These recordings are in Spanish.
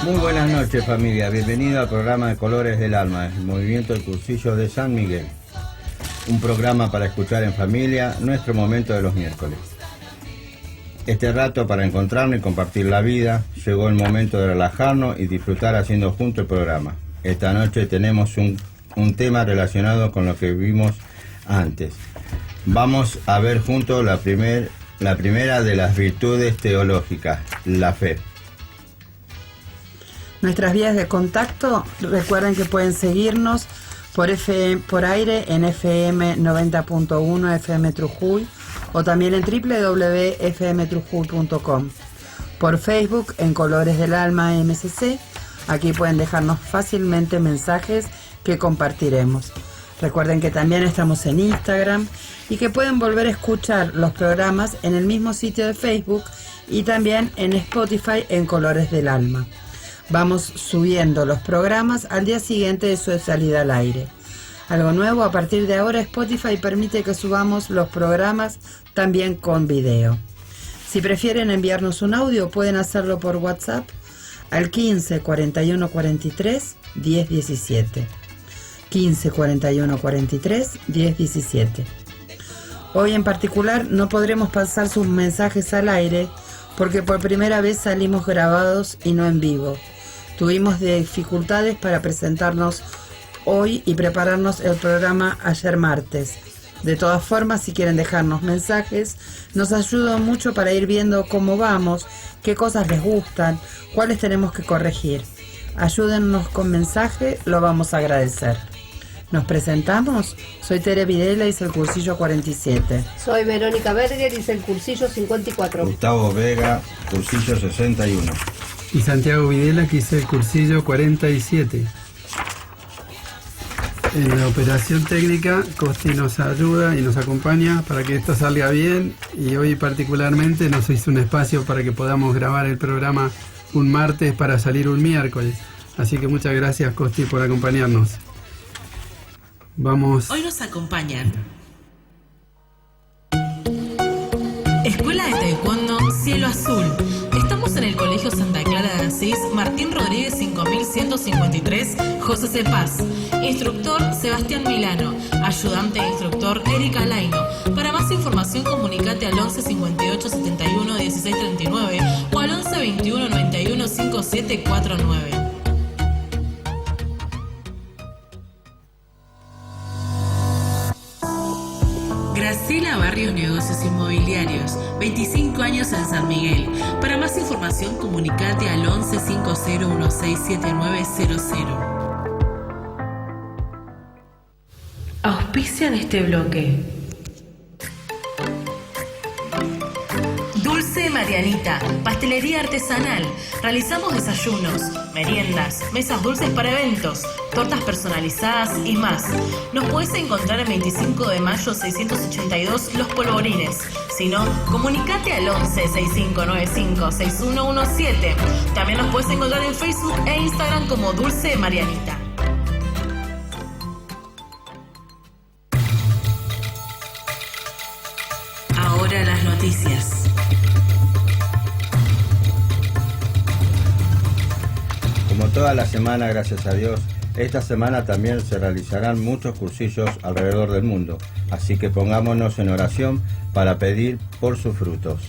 Muy buenas noches, familia. Bienvenido al programa de Colores del Alma, el movimiento del Cursillo de San Miguel. Un programa para escuchar en familia, nuestro momento de los miércoles. Este rato para encontrarnos y compartir la vida, llegó el momento de relajarnos y disfrutar haciendo juntos el programa. Esta noche tenemos un tema relacionado con lo que vimos antes. Vamos a ver juntos la primera de las virtudes teológicas, la fe. Nuestras vías de contacto, recuerden que pueden seguirnos por aire en FM 90.1 FM Trujuy o también en www.fmtrujuy.com. Por Facebook en Colores del Alma MCC, aquí pueden dejarnos fácilmente mensajes que compartiremos. Recuerden que también estamos en Instagram y que pueden volver a escuchar los programas en el mismo sitio de Facebook y también en Spotify en Colores del Alma. Vamos subiendo los programas al día siguiente de su salida al aire. Algo nuevo, a partir de ahora Spotify permite que subamos los programas también con video. Si prefieren enviarnos un audio, pueden hacerlo por WhatsApp al 15 41 43 10 17. 15 41 43 10 17. Hoy en particular no podremos pasar sus mensajes al aire porque por primera vez salimos grabados y no en vivo. Tuvimos dificultades para presentarnos hoy y prepararnos el programa ayer martes. De todas formas, si quieren dejarnos mensajes, nos ayuda mucho para ir viendo cómo vamos, qué cosas les gustan, cuáles tenemos que corregir. Ayúdennos con mensaje, lo vamos a agradecer. Nos presentamos, soy Tere Videla, hice el cursillo 47. Soy Verónica Berger, hice el cursillo 54. Gustavo Vega, cursillo 61. Y Santiago Videla, que hice el cursillo 47. En la operación técnica, Costi nos ayuda y nos acompaña para que esto salga bien, y hoy particularmente nos hizo un espacio para que podamos grabar el programa un martes para salir un miércoles. Así que muchas gracias, Costi, por acompañarnos. Vamos. Hoy nos acompañan Escuela de Taekwondo Cielo Azul. Estamos en el Colegio Santa Clara de Asís, Martín Rodríguez 5153, José C. Paz. Instructor Sebastián Milano. Ayudante e instructor Erika Laino. Para más información comunicate al 11 58 71 16 39 o al 11 21 91 57 49. Graciela Barrios Negocios Inmobiliarios, 25 años en San Miguel. Para más información comunicate al 11 50 16 7900. Auspician este bloque Dulce Marianita, pastelería artesanal. Realizamos desayunos, meriendas, mesas dulces para eventos, tortas personalizadas y más. Nos puedes encontrar en 25 de mayo 682 Los Polvorines. Si no, comunicate al 11 6595 6117. También nos puedes encontrar en Facebook e Instagram como Dulce Marianita. Ahora las noticias. Como toda la semana, gracias a Dios, esta semana también se realizarán muchos cursillos alrededor del mundo, así que pongámonos en oración para pedir por sus frutos.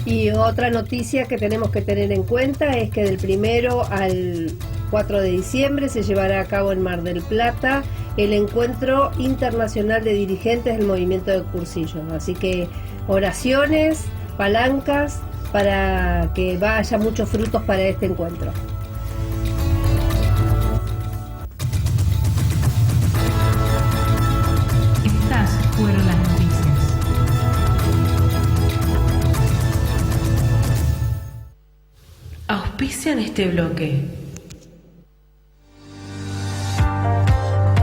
Y otra noticia que tenemos que tener en cuenta es que del 1 al 4 de diciembre se llevará a cabo en Mar del Plata el Encuentro Internacional de Dirigentes del Movimiento de Cursillos. Así que oraciones, palancas, para que haya muchos frutos para este encuentro. Estas fueron las noticias. Auspician este bloque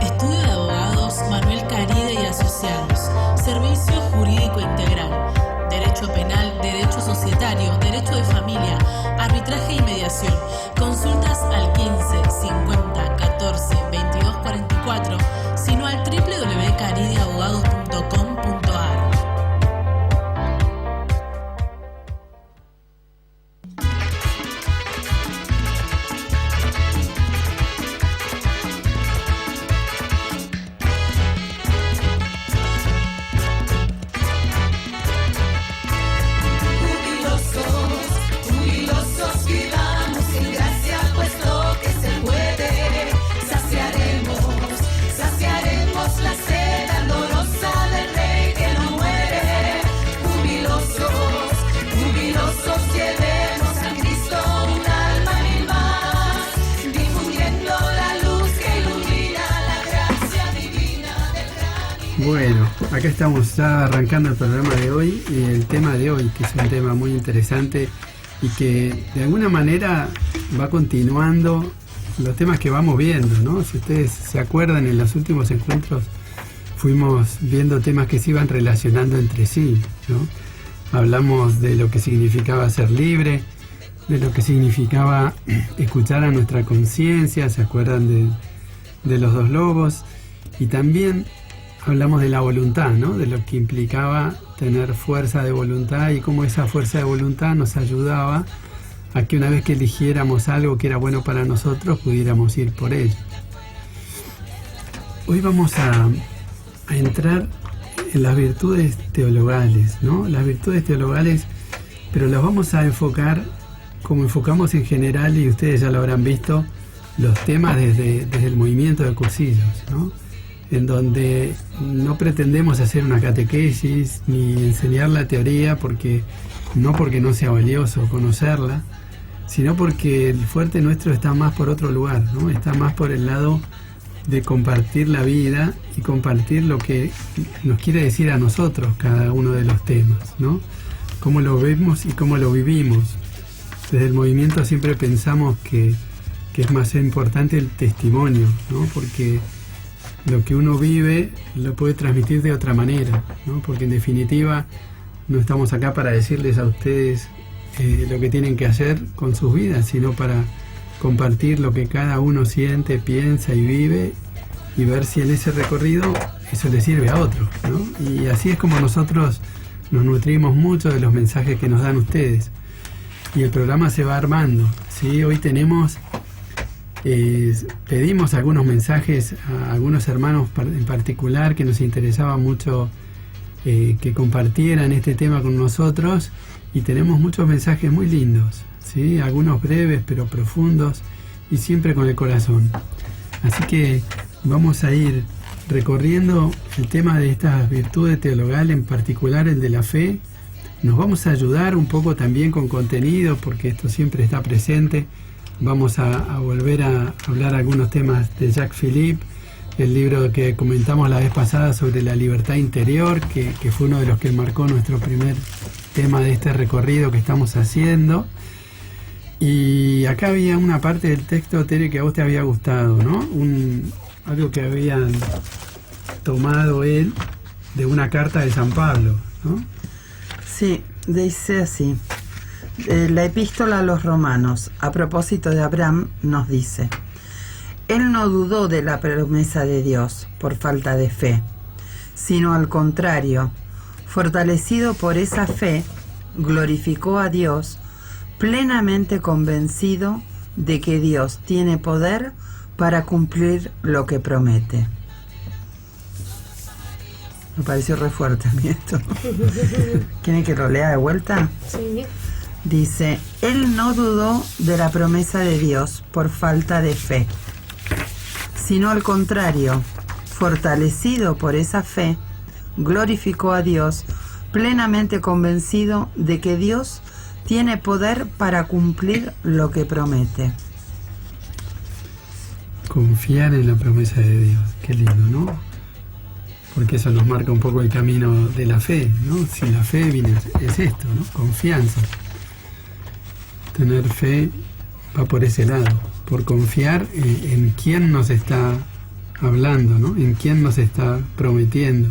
Estudio de Abogados Manuel Caride y Asociados. Servicio Jurídico Integral. Derecho Penal, Derecho Societario, Derecho de Familia, Arbitraje y Mediación. Consultas al 15 50 14 22 44, sino al www.carideabogados.com.ar. Bueno, acá estamos ya arrancando el programa de hoy y el tema de hoy, que es un tema muy interesante y que de alguna manera va continuando los temas que vamos viendo, ¿no? Si ustedes se acuerdan, en los últimos encuentros fuimos viendo temas que se iban relacionando entre sí, ¿no? Hablamos de lo que significaba ser libre, de lo que significaba escuchar a nuestra conciencia, ¿se acuerdan de los dos lobos? Y también hablamos de la voluntad, ¿no? De lo que implicaba tener fuerza de voluntad y cómo esa fuerza de voluntad nos ayudaba a que una vez que eligiéramos algo que era bueno para nosotros, pudiéramos ir por ello. Hoy vamos a entrar en las virtudes teologales, ¿no? Las virtudes teologales, pero las vamos a enfocar como enfocamos en general, y ustedes ya lo habrán visto, los temas desde el movimiento de cursillos, ¿no? En donde no pretendemos hacer una catequesis ni enseñar la teoría porque no sea valioso conocerla, sino porque el fuerte nuestro está más por otro lugar, ¿no? Está más por el lado de compartir la vida y compartir lo que nos quiere decir a nosotros cada uno de los temas, ¿no? Cómo lo vemos y cómo lo vivimos. Desde el movimiento siempre pensamos que es más importante el testimonio, ¿no? Porque lo que uno vive lo puede transmitir de otra manera, ¿no? Porque en definitiva no estamos acá para decirles a ustedes lo que tienen que hacer con sus vidas, sino para compartir lo que cada uno siente, piensa y vive y ver si en ese recorrido eso le sirve a otro, ¿no? Y así es como nosotros nos nutrimos mucho de los mensajes que nos dan ustedes. Y el programa se va armando, ¿sí? Hoy tenemos, pedimos algunos mensajes a algunos hermanos en particular que nos interesaba mucho que compartieran este tema con nosotros, y tenemos muchos mensajes muy lindos, ¿sí? Algunos breves pero profundos y siempre con el corazón. Así que vamos a ir recorriendo el tema de estas virtudes teologales, en particular el de la fe. Nos vamos a ayudar un poco también con contenido, porque esto siempre está presente. Vamos a volver a hablar algunos temas de Jacques Philippe, el libro que comentamos la vez pasada sobre la libertad interior, que fue uno de los que marcó nuestro primer tema de este recorrido que estamos haciendo. Y acá había una parte del texto, Tere, que a vos te había gustado, ¿no? Algo que habían tomado él de una carta de San Pablo, ¿no? Sí, dice así. La epístola a los romanos, a propósito de Abraham, nos dice: él no dudó de la promesa de Dios por falta de fe, sino al contrario, fortalecido por esa fe, glorificó a Dios, plenamente convencido de que Dios tiene poder para cumplir lo que promete. Me pareció re fuerte a mí esto. ¿Quieren que lo lea de vuelta? Sí. Dice: él no dudó de la promesa de Dios por falta de fe, sino al contrario, fortalecido por esa fe, glorificó a Dios, plenamente convencido de que Dios tiene poder para cumplir lo que promete. Confiar en la promesa de Dios, qué lindo, ¿no? Porque eso nos marca un poco el camino de la fe, ¿no? Si la fe es esto, ¿no? Confianza. Tener fe va por ese lado, por confiar en quién nos está hablando, ¿no? En quién nos está prometiendo.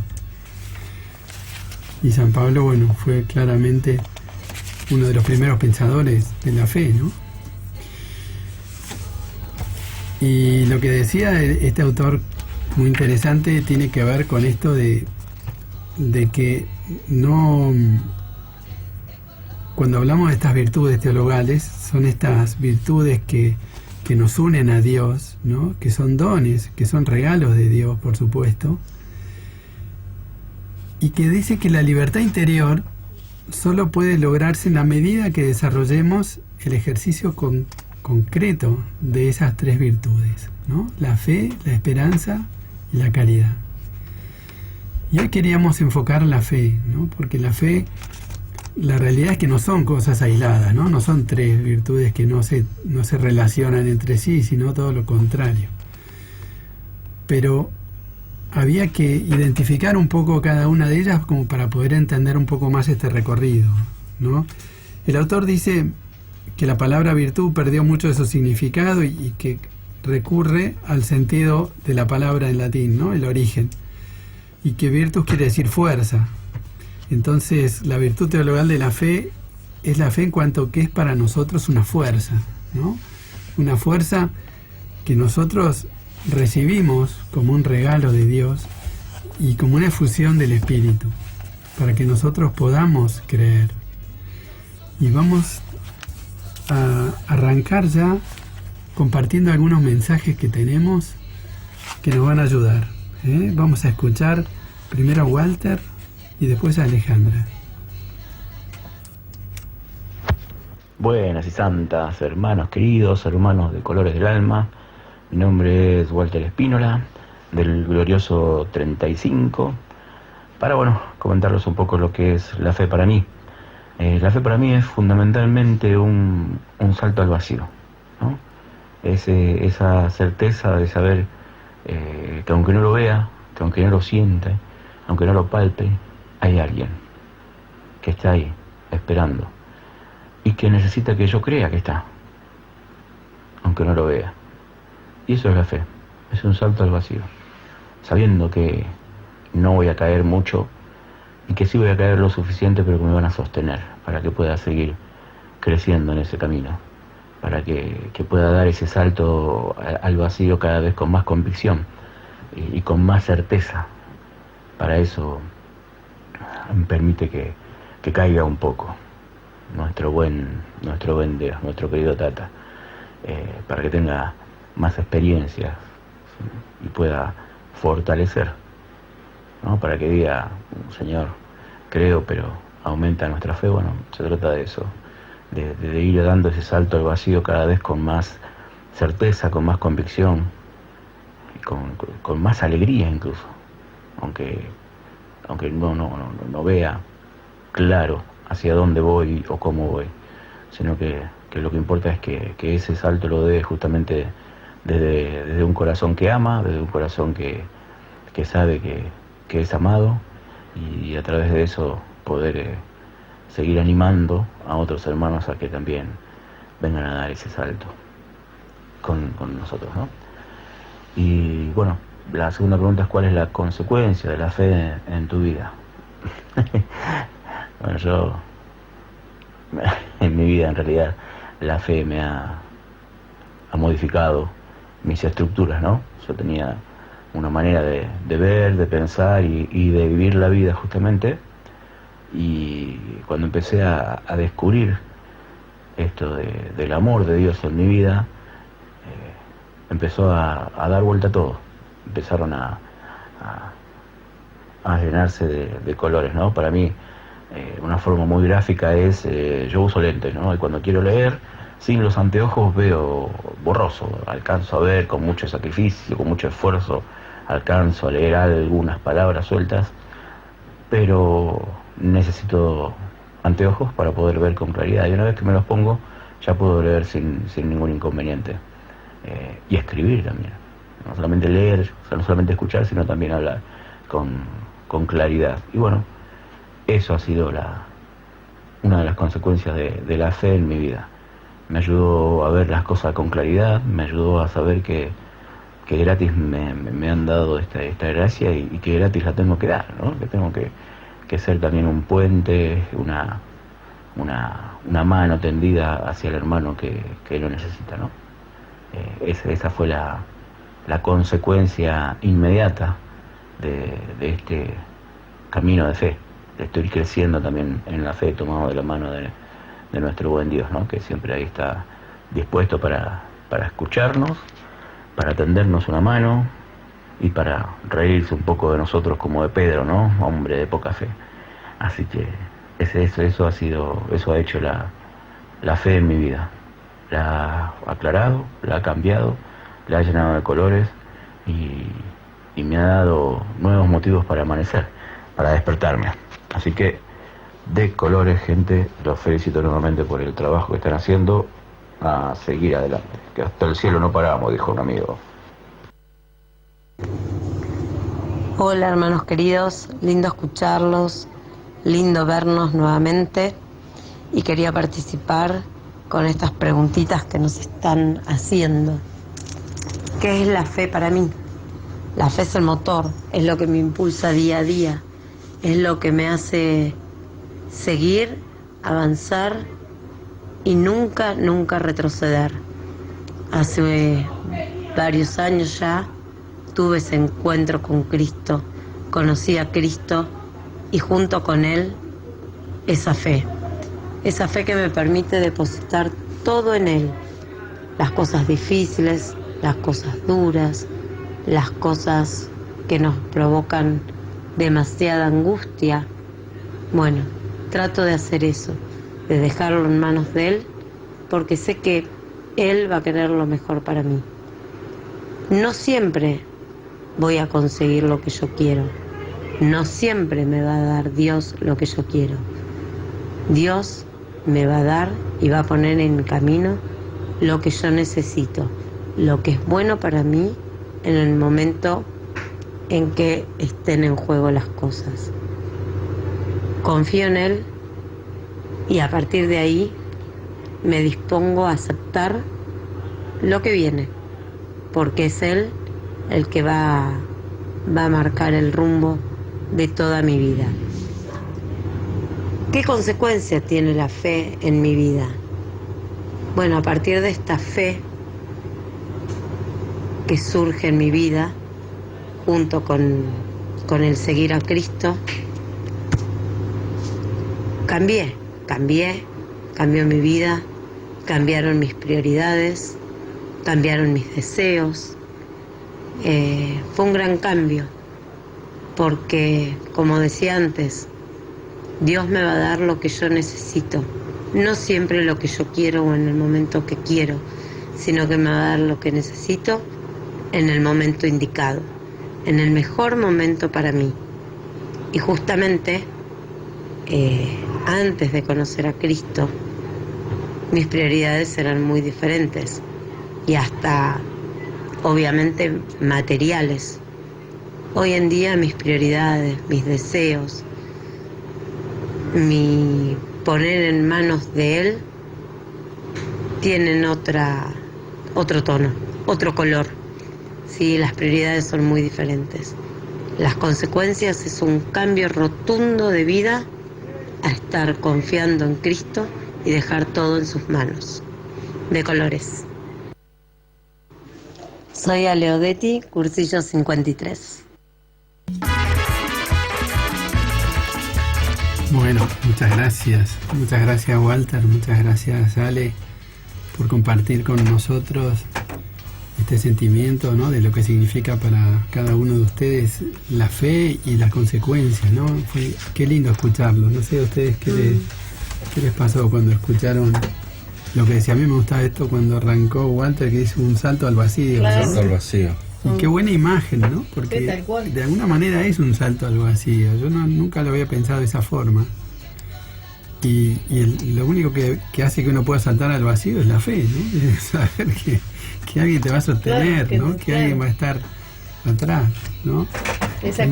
Y San Pablo, bueno, fue claramente uno de los primeros pensadores de la fe, ¿no? Y lo que decía este autor, muy interesante, tiene que ver con esto de que no... Cuando hablamos de estas virtudes teologales, son estas virtudes que nos unen a Dios, ¿no? Que son dones, que son regalos de Dios, por supuesto, y que dice que la libertad interior solo puede lograrse en la medida que desarrollemos el ejercicio concreto de esas tres virtudes, ¿no? La fe, la esperanza y la caridad. Y hoy queríamos enfocar la fe, ¿no? Porque la fe, la realidad es que no son cosas aisladas, ¿no? No son tres virtudes que no se relacionan entre sí, sino todo lo contrario. Pero había que identificar un poco cada una de ellas como para poder entender un poco más este recorrido, ¿no? El autor dice que la palabra virtud perdió mucho de su significado y que recurre al sentido de la palabra en latín, ¿no? El origen. Y que virtus quiere decir fuerza. Entonces, la virtud teologal de la fe es la fe en cuanto que es para nosotros una fuerza, ¿no? Una fuerza que nosotros recibimos como un regalo de Dios y como una efusión del Espíritu, para que nosotros podamos creer. Y vamos a arrancar ya compartiendo algunos mensajes que tenemos que nos van a ayudar, ¿eh? Vamos a escuchar primero a Walter y después a Alejandra. Buenas y santas, hermanos queridos, hermanos de Colores del Alma. Mi nombre es Walter Espínola, del glorioso 35, para, comentarles un poco lo que es la fe para mí. La fe para mí es fundamentalmente un salto al vacío, ¿no? Esa certeza de saber que aunque no lo vea, que aunque no lo sienta, aunque no lo palpe, hay alguien que está ahí, esperando, y que necesita que yo crea que está, aunque no lo vea. Y eso es la fe, es un salto al vacío, sabiendo que no voy a caer mucho, y que sí voy a caer lo suficiente, pero que me van a sostener, para que pueda seguir creciendo en ese camino, para que pueda dar ese salto al vacío cada vez con más convicción y con más certeza. Para eso me permite que caiga un poco nuestro buen Dios, nuestro querido Tata, para que tenga más experiencias, ¿sí? Y pueda fortalecer, ¿no? Para que diga, Señor, creo, pero aumenta nuestra fe. Se trata de eso, de ir dando ese salto al vacío cada vez con más certeza, con más convicción, y con más alegría incluso, aunque no vea claro hacia dónde voy o cómo voy, sino que lo que importa es que ese salto lo dé justamente desde un corazón que ama, desde un corazón que sabe que es amado, y a través de eso poder seguir animando a otros hermanos a que también vengan a dar ese salto con nosotros, ¿no? Y la segunda pregunta es: ¿cuál es la consecuencia de la fe en tu vida? Yo en mi vida, en realidad, la fe me ha modificado mis estructuras, ¿no? Yo tenía una manera de ver, de pensar y de vivir la vida justamente, y cuando empecé a descubrir esto del amor de Dios en mi vida, empezó a dar vuelta todo. Empezaron a llenarse de colores, ¿no? Para mí, una forma muy gráfica es, yo uso lentes, ¿no? Y cuando quiero leer, sin los anteojos veo borroso, alcanzo a ver con mucho sacrificio, con mucho esfuerzo, alcanzo a leer algunas palabras sueltas, pero necesito anteojos para poder ver con claridad, y una vez que me los pongo ya puedo leer sin ningún inconveniente, y escribir también, no solamente leer, o sea, no solamente escuchar, sino también hablar con claridad. Y eso ha sido una de las consecuencias de la fe en mi vida. Me ayudó a ver las cosas con claridad, me ayudó a saber que gratis me han dado esta gracia, y que gratis la tengo que dar, ¿no? Que tengo que ser también un puente, una mano tendida hacia el hermano que lo necesita, ¿no? Esa fue la consecuencia inmediata de este camino de fe. Estoy creciendo también en la fe, tomado de la mano de nuestro buen Dios, ¿no? Que siempre ahí está dispuesto para escucharnos, para tendernos una mano y para reírse un poco de nosotros como de Pedro, ¿no? Hombre de poca fe. Así que eso ha hecho la fe en mi vida. La ha aclarado, la ha cambiado, la ha llenado de colores, y me ha dado nuevos motivos para amanecer, para despertarme. Así que, de colores, gente, los felicito nuevamente por el trabajo que están haciendo. A seguir adelante, que hasta el cielo no paramos, dijo un amigo. Hola hermanos queridos, lindo escucharlos, lindo vernos nuevamente y quería participar con estas preguntitas que nos están haciendo. ¿Qué es la fe para mí? La fe es el motor, es lo que me impulsa día a día, es lo que me hace seguir, avanzar y nunca retroceder. Hace varios años ya tuve ese encuentro con Cristo, conocí a Cristo y junto con Él esa fe que me permite depositar todo en Él, las cosas difíciles, las cosas duras, las cosas que nos provocan demasiada angustia. Bueno, trato de hacer eso, de dejarlo en manos de Él, porque sé que Él va a querer lo mejor para mí. No siempre voy a conseguir lo que yo quiero. No siempre me va a dar Dios lo que yo quiero. Dios me va a dar y va a poner en mi camino lo que yo necesito, lo que es bueno para mí en el momento en que estén en juego las cosas. Confío en Él y a partir de ahí me dispongo a aceptar lo que viene, porque es Él el que va a marcar el rumbo de toda mi vida. ¿Qué consecuencia tiene la fe en mi vida? Bueno, a partir de esta fe que surge en mi vida, junto con el seguir a Cristo, cambió mi vida, cambiaron mis prioridades, cambiaron mis deseos. Fue un gran cambio, porque, como decía antes, Dios me va a dar lo que yo necesito, no siempre lo que yo quiero o en el momento que quiero, sino que me va a dar lo que necesito en el momento indicado, en el mejor momento para mí. Y justamente, antes de conocer a Cristo, mis prioridades eran muy diferentes y hasta obviamente materiales. Hoy en día mis prioridades, mis deseos, mi poner en manos de Él tienen otro tono, otro color. Sí, las prioridades son muy diferentes. Las consecuencias es un cambio rotundo de vida a estar confiando en Cristo y dejar todo en sus manos. De colores. Soy Aleodetti, cursillo 53. Bueno, muchas gracias Walter, muchas gracias Ale por compartir con nosotros este sentimiento, ¿no?, de lo que significa para cada uno de ustedes la fe y las consecuencias, ¿no? Qué lindo escucharlo. No sé a ustedes qué les pasó cuando escucharon lo que decía. A mí me gustaba esto cuando arrancó Walter, que hizo un salto al vacío. Claro. Salto al vacío. Y qué buena imagen, ¿no? Porque sí, tal cual. De alguna manera es un salto al vacío. Yo nunca lo había pensado de esa forma. Y lo único que hace que uno pueda saltar al vacío es la fe, ¿no? Es saber que alguien te va a sostener, claro, ¿no? Que alguien va a estar atrás, ¿no? Esa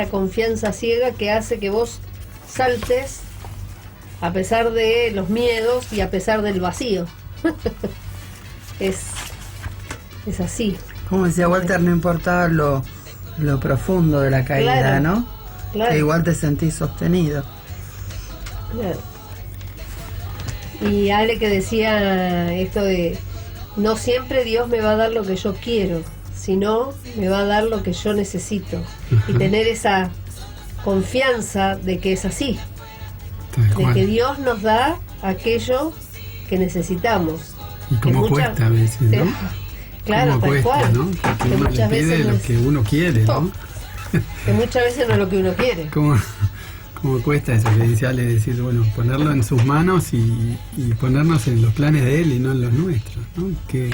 confianza ciega que hace que vos saltes a pesar de los miedos y a pesar del vacío. Es así. Como decía Walter, no importaba lo profundo de la caída, claro, ¿no? Claro. Que igual te sentís sostenido. Claro. Y Ale que decía esto de no siempre Dios me va a dar lo que yo quiero, sino me va a dar lo que yo necesito. Y tener esa confianza de que es así, de que Dios nos da aquello que necesitamos. Y cómo cuesta a veces, ¿no? Claro, tal cual. ¿No? Porque uno le pide lo que uno quiere, ¿no? Que muchas veces no es lo que uno quiere. ¿Cómo cuesta eso que dice Ale? Decir, bueno, ponerlo en sus manos y ponernos en los planes de Él y no en los nuestros, ¿no? Qué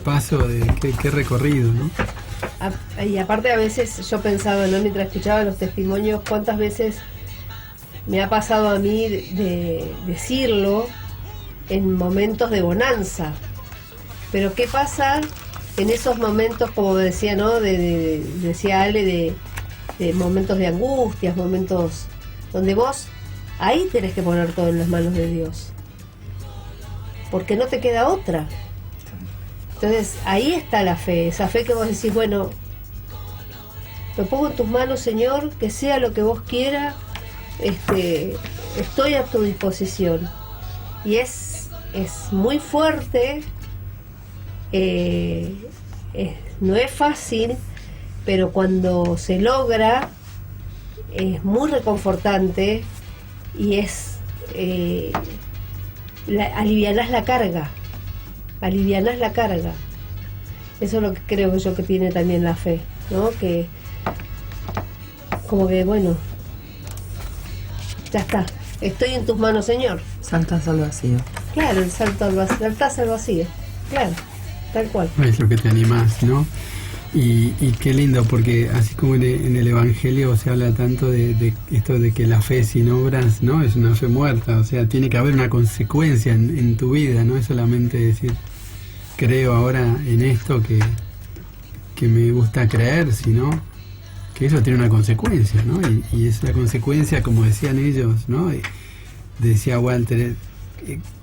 paso, qué recorrido, ¿no? Y aparte a veces yo pensaba, ¿no?, mientras escuchaba los testimonios, cuántas veces me ha pasado a mí de decirlo en momentos de bonanza. Pero ¿qué pasa en esos momentos, como decía, ¿no? Decía Ale, de momentos de angustias, momentos donde vos ahí tenés que poner todo en las manos de Dios, porque no te queda otra. Entonces ahí está la fe, esa fe que vos decís, bueno, lo pongo en tus manos, Señor, que sea lo que vos quieras, estoy a tu disposición. Y es muy fuerte, no es fácil, pero cuando se logra es muy reconfortante y alivianás la carga. Eso es lo que creo yo que tiene también la fe, ¿no? Que como que, bueno, ya está, estoy en tus manos, Señor. Saltas al vacío. Claro, saltás al vacío, claro, tal cual. Es lo que te animás, ¿no? Y qué lindo, porque así como en el Evangelio se habla tanto de esto de que la fe sin obras, ¿no? Es una fe muerta, o sea, tiene que haber una consecuencia en tu vida, no es solamente decir, creo ahora en esto que me gusta creer, sino que eso tiene una consecuencia, ¿no? Y esa consecuencia, como decían ellos, ¿no? Decía Walter,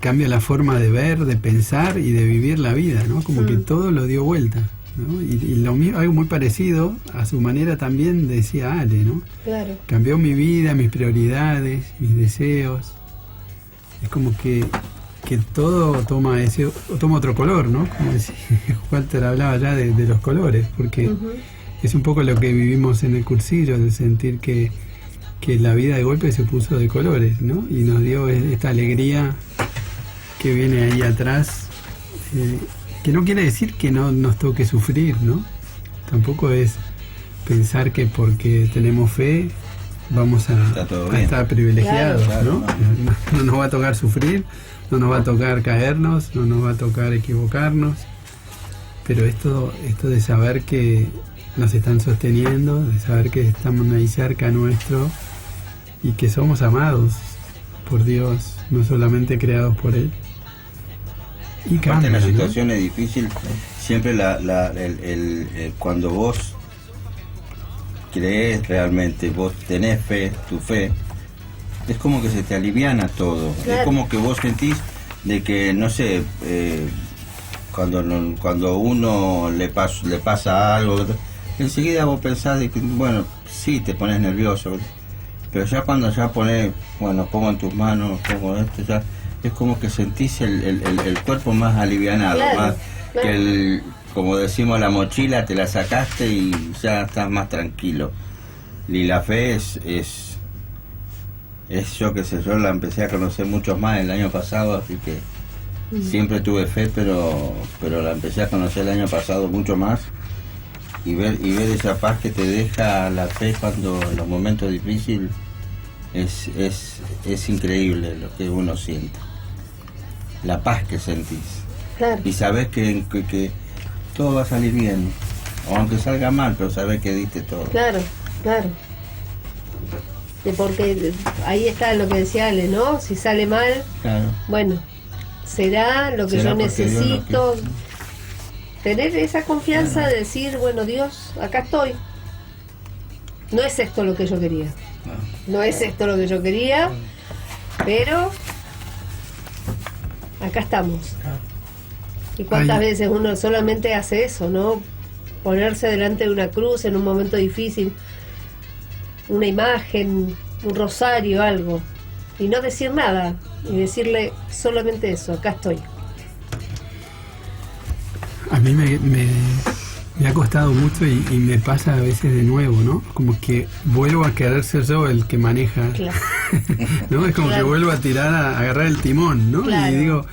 cambia la forma de ver, de pensar y de vivir la vida, ¿no? Como que todo lo dio vuelta, ¿no? Y lo mío, algo muy parecido, a su manera también decía Ale, ¿no? Claro. Cambió mi vida, mis prioridades, mis deseos. Es como que todo toma otro color, ¿no? Como decía Walter, hablaba ya de los colores, porque es un poco lo que vivimos en el cursillo, de sentir que la vida de golpe se puso de colores, ¿no? Y nos dio esta alegría que viene ahí atrás, que no quiere decir que no nos toque sufrir, ¿no? Tampoco es pensar que porque tenemos fe vamos a estar privilegiados, claro, ¿no? No nos va a tocar sufrir, no nos va a tocar caernos, no nos va a tocar equivocarnos, pero esto de saber que nos están sosteniendo, de saber que estamos ahí cerca nuestro y que somos amados por Dios, no solamente creados por Él. Y cambia, en las ¿no? situaciones difíciles, siempre cuando vos crees realmente, vos tenés fe, tu fe, es como que se te aliviana todo. Claro. Es como que vos sentís de que, no sé, cuando uno le pasa algo, enseguida vos pensás de que, bueno, sí, te pones nervioso, pero ya cuando ya pones, bueno, pongo en tus manos, pongo esto, ya es como que sentís el cuerpo más alivianado, claro, más claro. Que como decimos, la mochila te la sacaste y ya estás más tranquilo. Y la fe es yo que sé, yo la empecé a conocer mucho más el año pasado, así que siempre tuve fe, pero la empecé a conocer el año pasado mucho más. Y ver esa paz que te deja la fe cuando en los momentos difíciles es increíble lo que uno siente, la paz que sentís, claro. Y sabés que todo va a salir bien, o aunque salga mal, pero sabés que diste todo. Claro. Porque ahí está lo que decía Ale, ¿no? Si sale mal, claro. Bueno, será lo que yo necesito. Tener esa confianza de decir, bueno, Dios, acá estoy. No es esto lo que yo quería. No es esto lo que yo quería, pero acá estamos. ¿Y cuántas veces uno solamente hace eso, no? Ponerse delante de una cruz en un momento difícil, una imagen, un rosario, algo, y no decir nada, y decirle solamente eso, acá estoy. A mí me ha costado mucho y me pasa a veces de nuevo, ¿no? Como que vuelvo a querer ser yo el que maneja, claro. ¿No? Es como claro. Que vuelvo a agarrar el timón, ¿no? Claro. Y digo,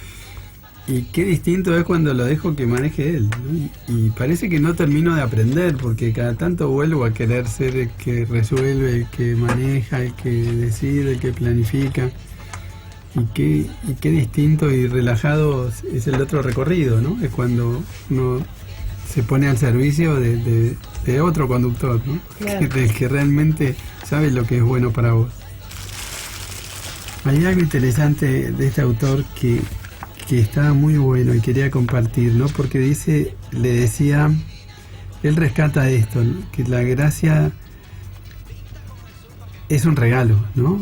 y qué distinto es cuando lo dejo que maneje él, ¿no? Y parece que no termino de aprender, porque cada tanto vuelvo a querer ser el que resuelve, el que maneja, el que decide, el que planifica. Y qué distinto y relajado es el otro recorrido, ¿no? Es cuando uno se pone al servicio de otro conductor, ¿no? Claro. Del que realmente sabe lo que es bueno para vos. Hay algo interesante de este autor que está muy bueno y quería compartir, ¿no? Porque dice, le decía, él rescata esto, que la gracia es un regalo, ¿no?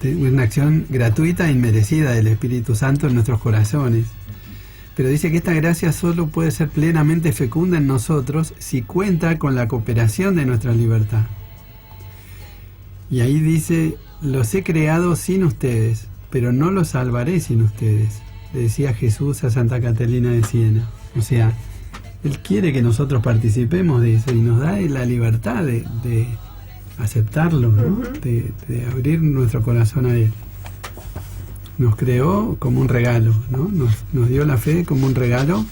Una acción gratuita e inmerecida del Espíritu Santo en nuestros corazones. Pero dice que esta gracia solo puede ser plenamente fecunda en nosotros si cuenta con la cooperación de nuestra libertad. Y ahí dice, los he creado sin ustedes, pero no los salvaré sin ustedes, le decía Jesús a Santa Catalina de Siena. O sea, Él quiere que nosotros participemos de eso y nos da la libertad de aceptarlo, ¿no? De abrir nuestro corazón a Él. Nos creó como un regalo, ¿no? Nos dio la fe como un regalo,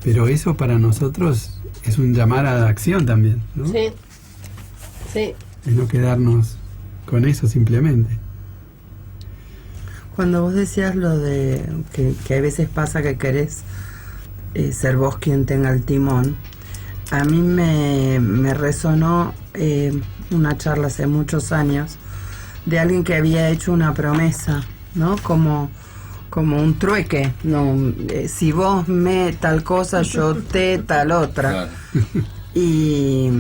pero eso para nosotros es un llamar a la acción también, ¿no? Sí, sí. Y no quedarnos con eso simplemente. Cuando vos decías lo de que a veces pasa que querés ser vos quien tenga el timón, a mí me resonó una charla hace muchos años de alguien que había hecho una promesa, ¿no? Como un trueque, ¿no? Si vos me tal cosa, yo te tal otra. Claro. Y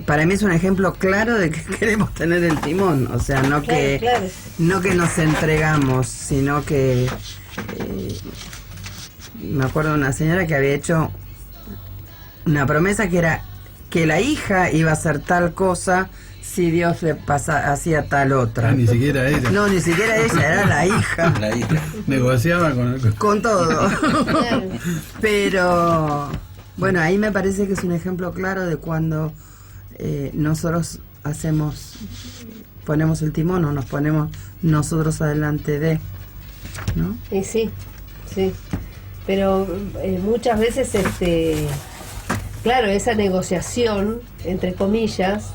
para mí es un ejemplo claro de que queremos tener el timón, o sea, no que nos entregamos, sino que me acuerdo de una señora que había hecho una promesa que era que la hija iba a hacer tal cosa si Dios le hacía tal otra. Ni siquiera ella. No, ni siquiera ella, era la hija. La hija. Negociaba con todo. Pero bueno, ahí me parece que es un ejemplo claro de cuando nosotros ponemos el timón o nos ponemos nosotros adelante de, ¿no? Y sí, pero muchas veces claro, esa negociación entre comillas,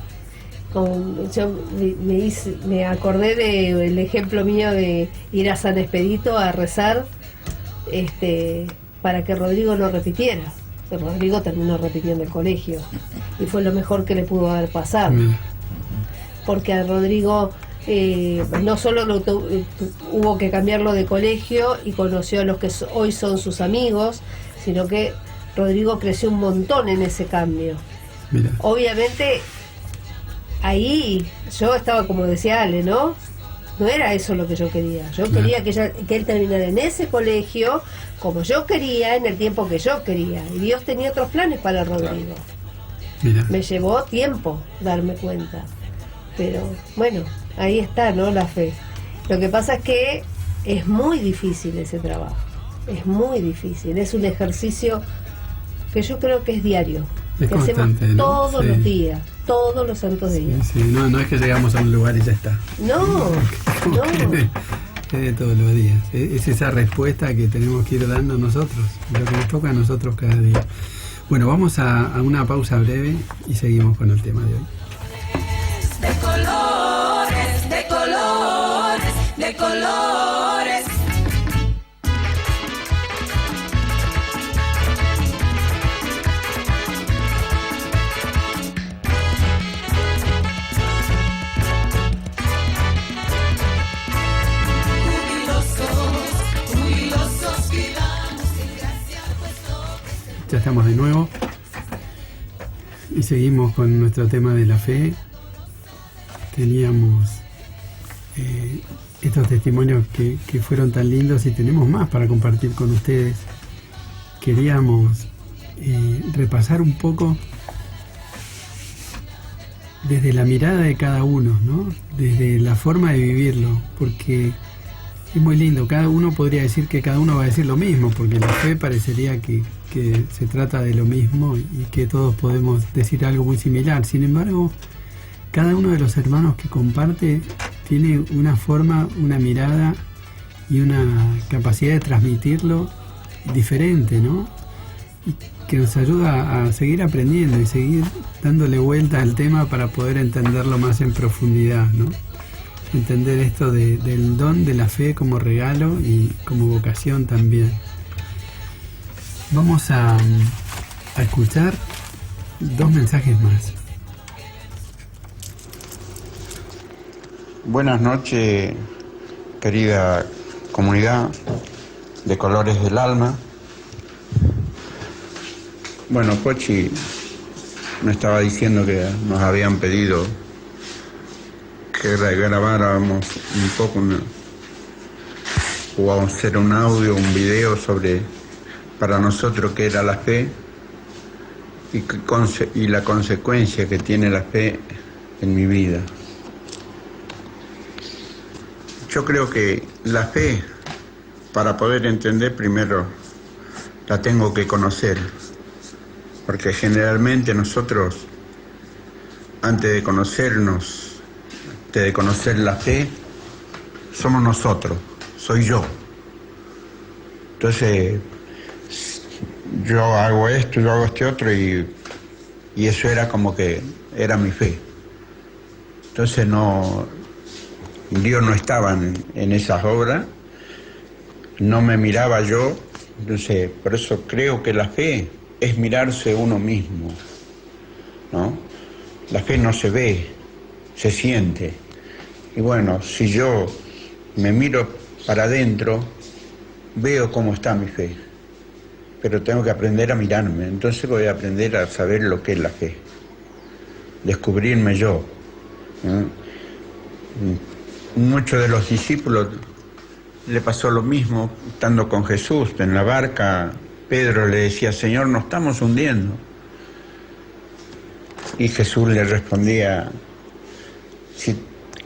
yo me acordé del ejemplo mío de ir a San Expedito a rezar para que Rodrigo no repitiera. Pero Rodrigo terminó repitiendo el colegio y fue lo mejor que le pudo haber pasado, porque a Rodrigo no solo hubo que cambiarlo de colegio y conoció a los que hoy son sus amigos, sino que Rodrigo creció un montón en ese cambio. Mira. Obviamente ahí yo estaba, como decía Ale, ¿no? No era eso lo que yo quería. Yo quería que él terminara en ese colegio como yo quería, en el tiempo que yo quería. Y Dios tenía otros planes para Rodrigo. Mira. Me llevó tiempo darme cuenta. Pero bueno, ahí está, ¿no? La fe. Lo que pasa es que es muy difícil ese trabajo. Es muy difícil. Es un ejercicio que yo creo que es diario. Es que constante, hacemos ¿no? todos los días. Todos los santos días. Sí, no es que llegamos a un lugar y ya está. No. Es de todos los días. Es esa respuesta que tenemos que ir dando nosotros, lo que nos toca a nosotros cada día. Bueno, vamos a una pausa breve y seguimos con el tema de hoy. De colores, de colores, de colores. Ya estamos de nuevo y seguimos con nuestro tema de la fe. Teníamos estos testimonios que fueron tan lindos y tenemos más para compartir con ustedes. Queríamos repasar un poco desde la mirada de cada uno, ¿no? Desde la forma de vivirlo, porque es muy lindo. Cada uno podría decir que cada uno va a decir lo mismo, porque la fe parecería que se trata de lo mismo y que todos podemos decir algo muy similar. Sin embargo, cada uno de los hermanos que comparte tiene una forma, una mirada y una capacidad de transmitirlo diferente, ¿no? Y que nos ayuda a seguir aprendiendo y seguir dándole vuelta al tema para poder entenderlo más en profundidad, ¿no? Entender esto del don de la fe como regalo y como vocación también. Vamos a escuchar dos mensajes más. Buenas noches, querida comunidad de Colores del Alma. Bueno, Pochi me estaba diciendo que nos habían pedido que grabáramos un poco o hacer un audio, un video sobre para nosotros qué era la fe y la consecuencia que tiene la fe en mi vida. Yo creo que la fe, para poder entender, primero la tengo que conocer, porque generalmente nosotros, antes de conocernos, antes de conocer la fe, somos nosotros, soy yo. Entonces, yo hago esto, yo hago este otro, y eso era como que era mi fe. Entonces Dios no estaba en esas obras, no me miraba yo. Entonces, por eso creo que la fe es mirarse uno mismo, ¿no? La fe no se ve, se siente. Y bueno, si yo me miro para adentro, veo cómo está mi fe. Pero tengo que aprender a mirarme. Entonces voy a aprender a saber lo que es la fe. Descubrirme yo, ¿no? Muchos de los discípulos le pasó lo mismo estando con Jesús en la barca. Pedro le decía: Señor, nos estamos hundiendo. Y Jesús le respondía: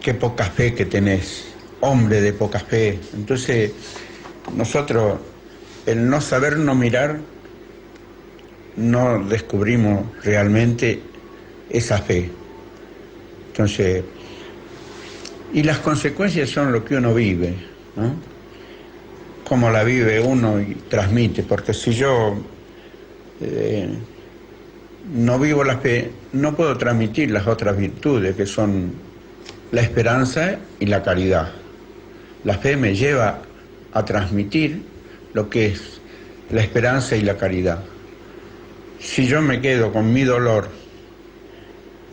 qué poca fe que tenés, hombre de poca fe. Entonces, nosotros, el no sabernos mirar, no descubrimos realmente esa fe. Entonces, y las consecuencias son lo que uno vive, ¿no? Cómo la vive uno y transmite, porque si yo no vivo la fe, no puedo transmitir las otras virtudes, que son la esperanza y la caridad. La fe me lleva a transmitir lo que es la esperanza y la caridad. Si yo me quedo con mi dolor,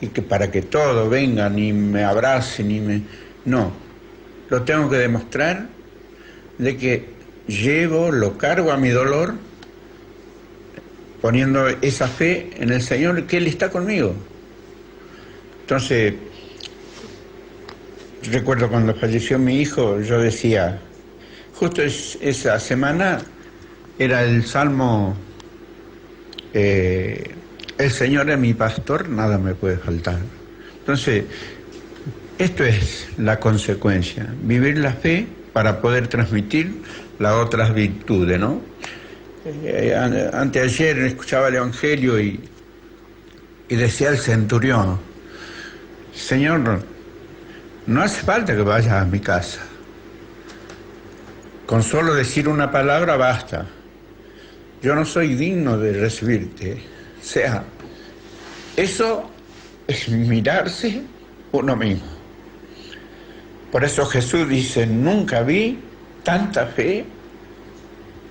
y que para que todos vengan y me abracen no, lo tengo que demostrar de que lo cargo a mi dolor, poniendo esa fe en el Señor, que Él está conmigo. Entonces, recuerdo cuando falleció mi hijo, yo decía, justo esa semana era el Salmo, el Señor es mi pastor, nada me puede faltar. Entonces, esto es la consecuencia, vivir la fe para poder transmitir las otras virtudes, ¿no? Anteayer escuchaba el Evangelio y decía el centurión: Señor, no hace falta que vayas a mi casa, con solo decir una palabra basta, yo no soy digno de recibirte. O sea, eso es mirarse uno mismo. Por eso Jesús dice: nunca vi tanta fe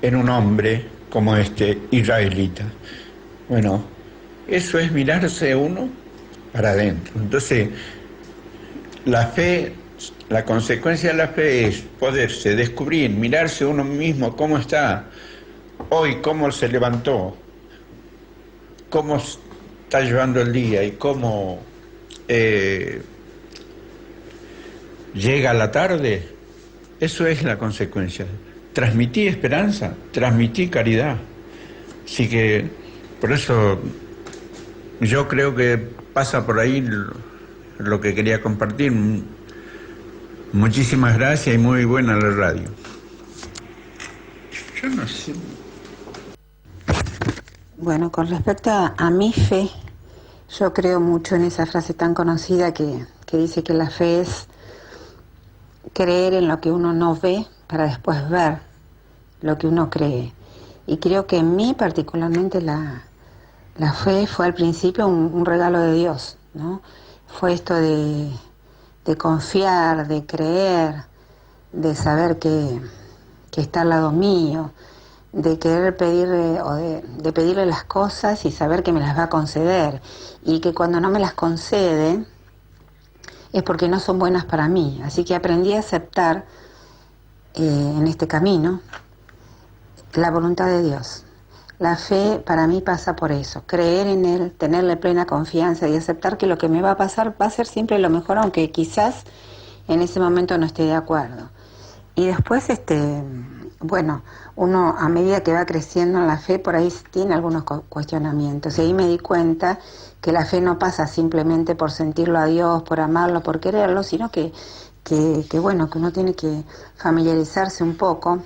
en un hombre como este israelita. Bueno, eso es mirarse uno para adentro. Entonces, la fe, la consecuencia de la fe es poderse descubrir, mirarse uno mismo cómo está hoy, cómo se levantó, cómo está llevando el día y cómo llega la tarde. Eso es la consecuencia. Transmití esperanza, transmití caridad. Así que, por eso, yo creo que pasa por ahí lo que quería compartir. Muchísimas gracias y muy buena la radio. Yo no sé. Bueno, con respecto a mi fe, yo creo mucho en esa frase tan conocida que dice que la fe es creer en lo que uno no ve para después ver lo que uno cree. Y creo que en mí particularmente la fe fue al principio un regalo de Dios, ¿no? Fue esto de confiar, de creer, de saber que está al lado mío, de querer pedirle o de pedirle las cosas y saber que me las va a conceder, y que cuando no me las concede es porque no son buenas para mí. Así que aprendí a aceptar en este camino la voluntad de Dios. La fe para mí pasa por eso, creer en Él, tenerle plena confianza y aceptar que lo que me va a pasar va a ser siempre lo mejor, aunque quizás en ese momento no esté de acuerdo. Y después, bueno, uno a medida que va creciendo en la fe, por ahí tiene algunos cuestionamientos. Y ahí me di cuenta que la fe no pasa simplemente por sentirlo a Dios, por amarlo, por quererlo, sino que bueno, que uno tiene que familiarizarse un poco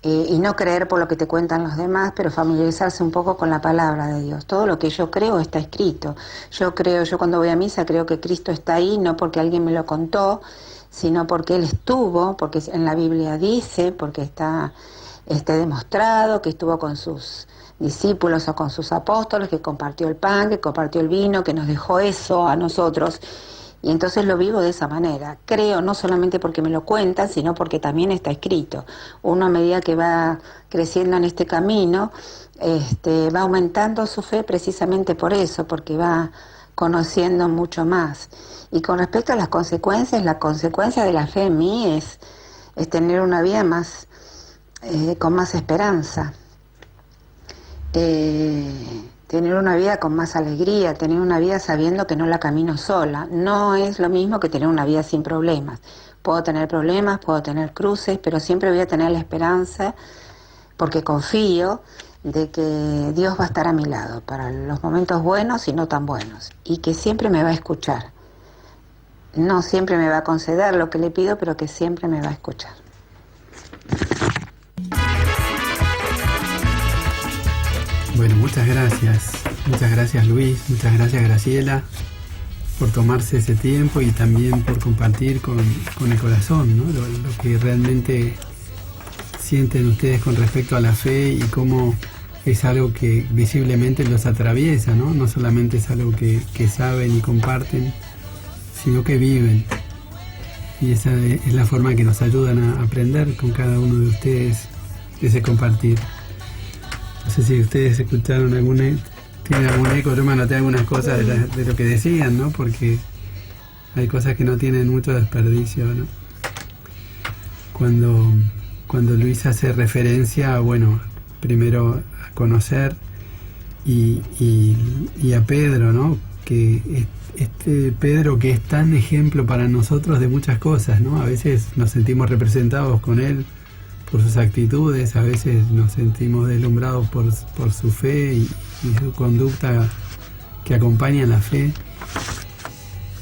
y no creer por lo que te cuentan los demás, pero familiarizarse un poco con la palabra de Dios. Todo lo que yo creo está escrito. Yo cuando voy a misa creo que Cristo está ahí, no porque alguien me lo contó, sino porque Él estuvo, porque en la Biblia dice, porque está demostrado que estuvo con sus discípulos o con sus apóstoles, que compartió el pan, que compartió el vino, que nos dejó eso a nosotros. Y entonces lo vivo de esa manera. Creo no solamente porque me lo cuentan, sino porque también está escrito. Uno a medida que va creciendo en este camino, va aumentando su fe precisamente por eso, porque va conociendo mucho más. Y con respecto a las consecuencias, la consecuencia de la fe en mí es tener una vida más con más esperanza. Tener una vida con más alegría, tener una vida sabiendo que no la camino sola. No es lo mismo que tener una vida sin problemas. Puedo tener problemas, puedo tener cruces, pero siempre voy a tener la esperanza, porque confío de que Dios va a estar a mi lado para los momentos buenos y no tan buenos, y que siempre me va a escuchar. No siempre me va a conceder lo que le pido, pero que siempre me va a escuchar. Bueno, muchas gracias Luis, muchas gracias Graciela por tomarse ese tiempo y también por compartir con el corazón, ¿no? Lo que realmente sienten ustedes con respecto a la fe y cómo es algo que visiblemente los atraviesa, ¿no? No solamente es algo que saben y comparten, sino que viven. Y esa es la forma que nos ayudan a aprender con cada uno de ustedes, ese compartir. No sé si ustedes escucharon tienen algún eco. Yo me anoté algunas cosas de lo que decían, ¿no? Porque hay cosas que no tienen mucho desperdicio, ¿no? Cuando Luis hace referencia, bueno, primero a conocer y a Pedro, ¿no? Que Pedro que es tan ejemplo para nosotros de muchas cosas, ¿no? A veces nos sentimos representados con él por sus actitudes, a veces nos sentimos deslumbrados por su fe y su conducta que acompaña la fe.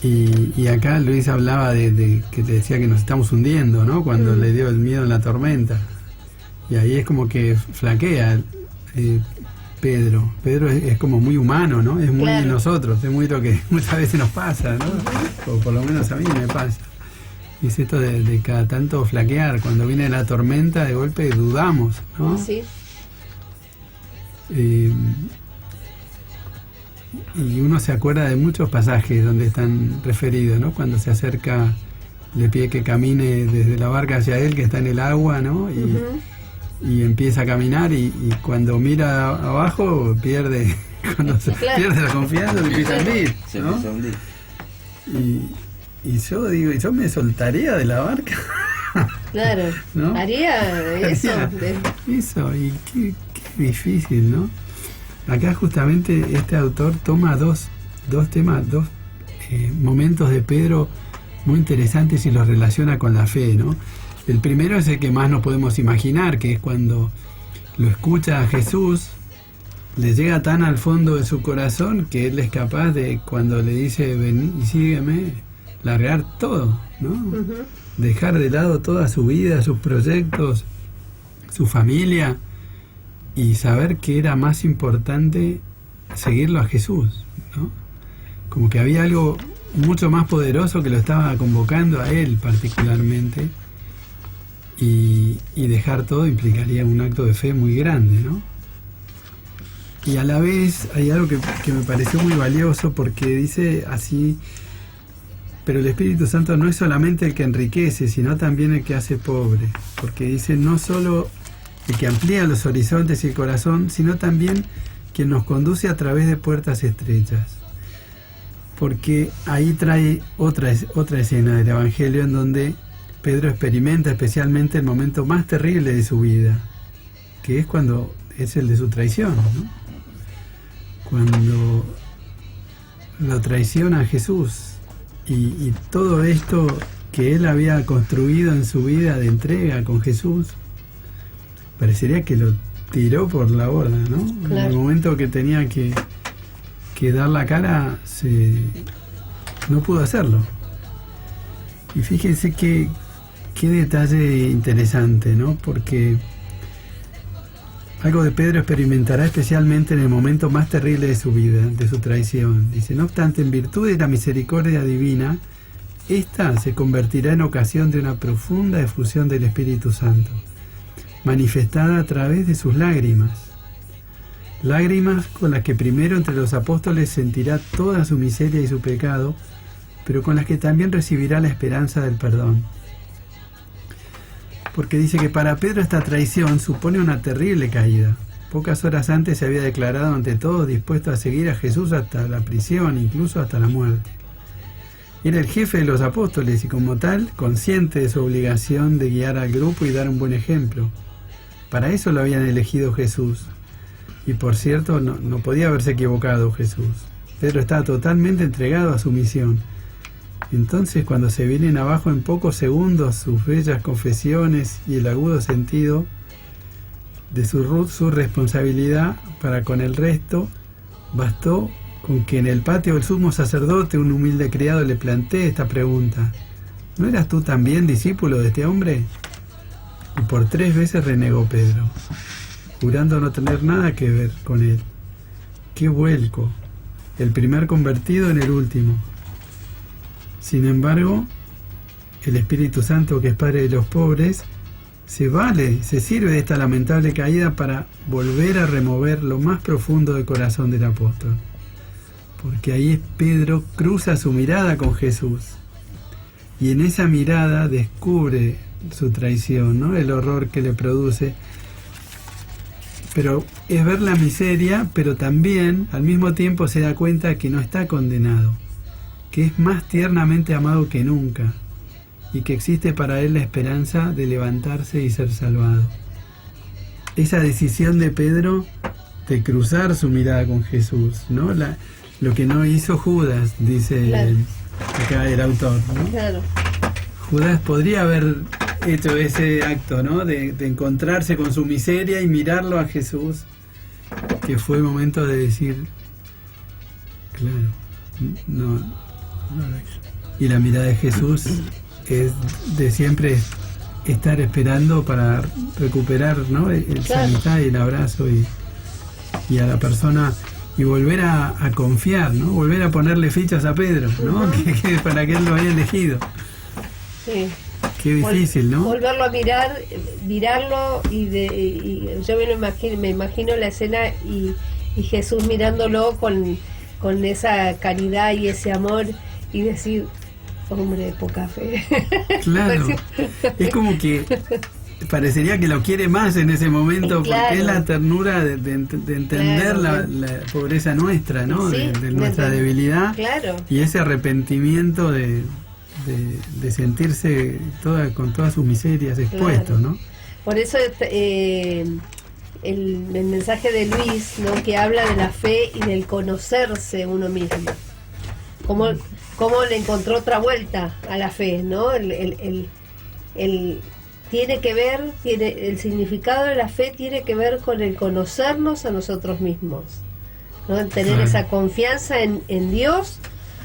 Y acá Luis hablaba de que te decía que nos estamos hundiendo, ¿no? Cuando le dio el miedo en la tormenta. Y ahí es como que flaquea Pedro. Pedro es como muy humano, ¿no? Es muy de nosotros, es muy lo que muchas veces nos pasa, ¿no? O por lo menos a mí me pasa. Y es esto de cada tanto flaquear. Cuando viene la tormenta, de golpe dudamos, ¿no? Sí. Y uno se acuerda de muchos pasajes donde están referidos, ¿no? Cuando se acerca, le pide que camine desde la barca hacia él, que está en el agua, ¿no? Y empieza a caminar y cuando mira abajo pierde la confianza y empieza a hundir, ¿no? Y yo digo, yo me soltaría de la barca. Claro, ¿no? Haría eso. Eso, y qué difícil, ¿no? Acá justamente este autor toma dos temas, momentos de Pedro muy interesantes y los relaciona con la fe, ¿no? El primero es el que más nos podemos imaginar, que es cuando lo escucha a Jesús, le llega tan al fondo de su corazón que él es capaz de, cuando le dice ven y sígueme, largar todo, ¿no? Dejar de lado toda su vida, sus proyectos, su familia, y saber que era más importante seguirlo a Jesús, ¿no? Como que había algo mucho más poderoso que lo estaba convocando a él particularmente, y dejar todo implicaría un acto de fe muy grande, ¿no? Y a la vez hay algo que me pareció muy valioso, porque dice así: pero el Espíritu Santo no es solamente el que enriquece, sino también el que hace pobre, porque dice no solo el que amplía los horizontes y el corazón, sino también quien nos conduce a través de puertas estrechas. Porque ahí trae otra escena del Evangelio en donde Pedro experimenta especialmente el momento más terrible de su vida, que es cuando es el de su traición, ¿no? Cuando lo traiciona Jesús y todo esto que él había construido en su vida de entrega con Jesús, parecería que lo tiró por la borda, ¿no? Claro. En el momento que tenía que dar la cara, no pudo hacerlo. Y fíjense qué detalle interesante, ¿no? Porque algo de Pedro experimentará especialmente en el momento más terrible de su vida, de su traición. Dice, no obstante, en virtud de la misericordia divina, esta se convertirá en ocasión de una profunda efusión del Espíritu Santo, manifestada a través de sus lágrimas. Lágrimas con las que primero entre los apóstoles sentirá toda su miseria y su pecado, pero con las que también recibirá la esperanza del perdón. Porque dice que para Pedro esta traición supone una terrible caída. Pocas horas antes se había declarado ante todos dispuesto a seguir a Jesús hasta la prisión, incluso hasta la muerte. Era el jefe de los apóstoles y como tal, consciente de su obligación de guiar al grupo y dar un buen ejemplo. Para eso lo habían elegido Jesús. Y por cierto, no podía haberse equivocado Jesús. Pedro estaba totalmente entregado a su misión. Entonces, cuando se vienen abajo en pocos segundos sus bellas confesiones y el agudo sentido de su responsabilidad para con el resto, bastó con que en el patio del sumo sacerdote un humilde criado le plantee esta pregunta: ¿no eras tú también discípulo de este hombre? Y por 3 veces renegó Pedro, jurando no tener nada que ver con él. ¡Qué vuelco! El primer convertido en el último. Sin embargo, el Espíritu Santo, que es Padre de los pobres, se sirve de esta lamentable caída para volver a remover lo más profundo del corazón del apóstol. Porque ahí Pedro cruza su mirada con Jesús. Y en esa mirada descubre su traición, ¿no? El horror que le produce. Pero es ver la miseria, pero también al mismo tiempo se da cuenta que no está condenado, que es más tiernamente amado que nunca y que existe para él la esperanza de levantarse y ser salvado. Esa decisión de Pedro de cruzar su mirada con Jesús, ¿no? Lo que no hizo Judas, dice claro. Acá el autor, ¿no? Claro. Judas podría haber hecho ese acto, ¿no? De encontrarse con su miseria y mirarlo a Jesús, que fue el momento de decir, claro, no. Y la mirada de Jesús es de siempre estar esperando para recuperar, ¿no? Esa amistad y el abrazo y a la persona y volver a confiar, ¿no? Volver a ponerle fichas a Pedro, ¿no? Que para que él lo haya elegido. Sí. Qué difícil, ¿no? Volverlo a mirarlo y yo me imagino la escena y Jesús mirándolo con esa caridad y ese amor y decir, hombre de poca fe. Claro, es como que parecería que lo quiere más en ese momento, claro. Porque es la ternura de entender claro. la pobreza nuestra, ¿no? Sí, de nuestra debilidad, claro. Y ese arrepentimiento de sentirse con todas sus miserias expuesto, claro. ¿no? Por eso el mensaje de Luis, ¿no? Que habla de la fe y del conocerse uno mismo. Cómo le encontró otra vuelta a la fe, ¿no? Tiene que ver, el significado de la fe tiene que ver con el conocernos a nosotros mismos, ¿no? En tener esa confianza en Dios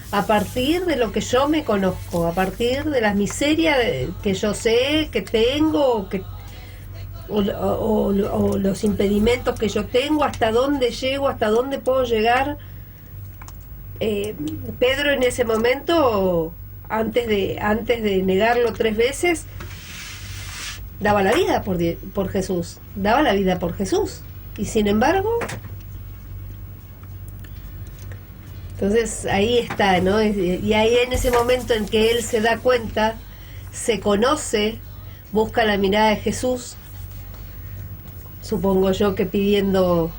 a partir de lo que yo me conozco, a partir de las miserias que yo sé que tengo, o los impedimentos que yo tengo, hasta dónde llego, hasta dónde puedo llegar. Pedro en ese momento, antes de negarlo 3 veces, daba la vida por Jesús, daba la vida por Jesús, y sin embargo, entonces ahí está, ¿no? Y ahí en ese momento en que él se da cuenta, se conoce, busca la mirada de Jesús, supongo yo que pidiendo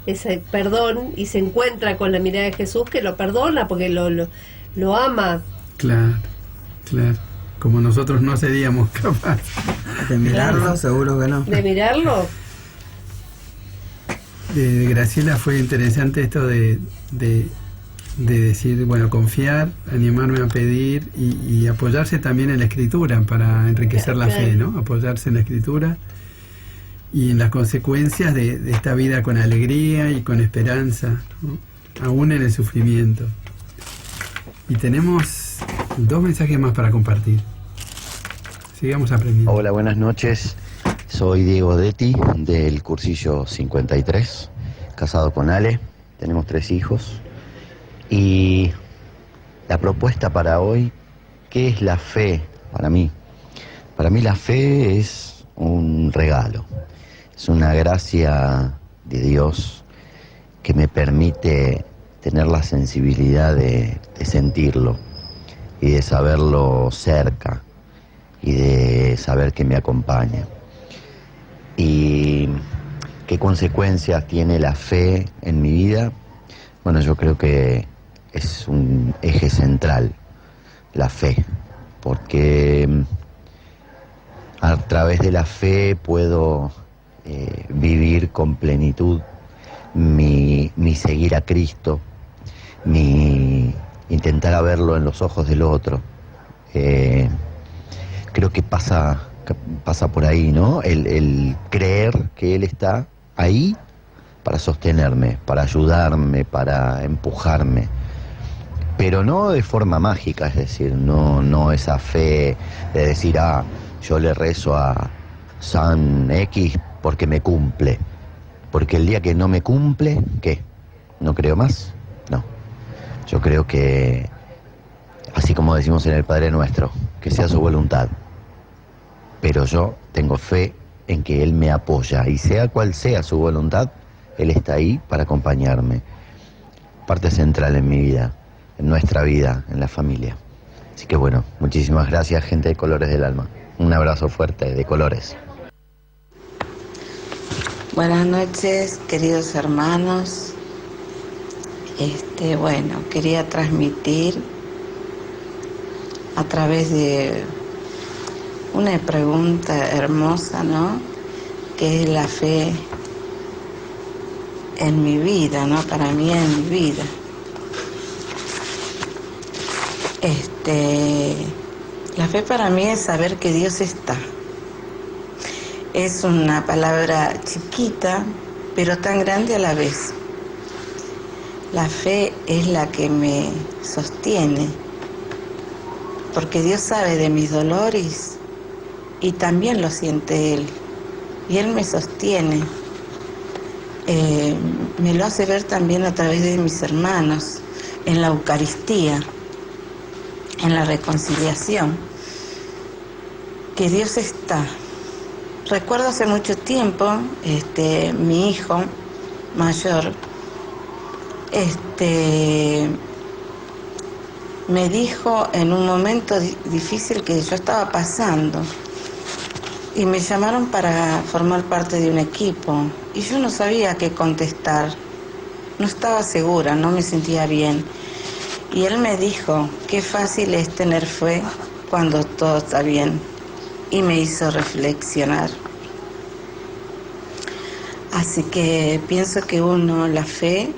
ese perdón, y se encuentra con la mirada de Jesús que lo perdona porque lo ama. Claro, como nosotros no seríamos capaces de mirarlo, claro. Seguro que no. De mirarlo. de Graciela fue interesante esto de decir, bueno, confiar, animarme a pedir y apoyarse también en la escritura para enriquecer la fe, ¿no? Apoyarse en la escritura y en las consecuencias de esta vida con alegría y con esperanza, ¿no? Aún en el sufrimiento. Y tenemos 2 mensajes más para compartir. Sigamos aprendiendo. Hola, buenas noches. Soy Diego Detti, del cursillo 53, casado con Ale. Tenemos 3 hijos. Y la propuesta para hoy, ¿qué es la fe para mí? Para mí la fe es un regalo. Es una gracia de Dios que me permite tener la sensibilidad de sentirlo y de saberlo cerca y de saber que me acompaña. ¿Y qué consecuencias tiene la fe en mi vida? Bueno, yo creo que es un eje central, la fe, porque a través de la fe puedo vivir con plenitud mi seguir a Cristo, mi intentar verlo en los ojos del otro. Creo que pasa por ahí, ¿no? El creer que Él está ahí para sostenerme, para ayudarme, para empujarme, pero no de forma mágica, es decir, no esa fe de decir, yo le rezo a San X porque me cumple, porque el día que no me cumple, ¿qué? ¿No creo más? No. Yo creo que, así como decimos en el Padre Nuestro, que sea su voluntad, pero yo tengo fe en que Él me apoya, y sea cual sea su voluntad, Él está ahí para acompañarme. Parte central en mi vida, en nuestra vida, en la familia. Así que bueno, muchísimas gracias, gente de Colores del Alma. Un abrazo fuerte de colores. Buenas noches, queridos hermanos. Bueno, quería transmitir a través de una pregunta hermosa, ¿no? ¿Qué es la fe en mi vida, ¿no? Para mí en mi vida. La fe para mí es saber que Dios está. Es una palabra chiquita, pero tan grande a la vez. La fe es la que me sostiene, porque Dios sabe de mis dolores y también lo siente Él, y Él me sostiene. Me lo hace ver también a través de mis hermanos, en la Eucaristía, en la reconciliación, que Dios está. Recuerdo hace mucho tiempo, mi hijo mayor, me dijo en un momento difícil que yo estaba pasando, y me llamaron para formar parte de un equipo, y yo no sabía qué contestar, no estaba segura, no me sentía bien, y él me dijo, qué fácil es tener fe cuando todo está bien, y me hizo reflexionar. Así que pienso que la fe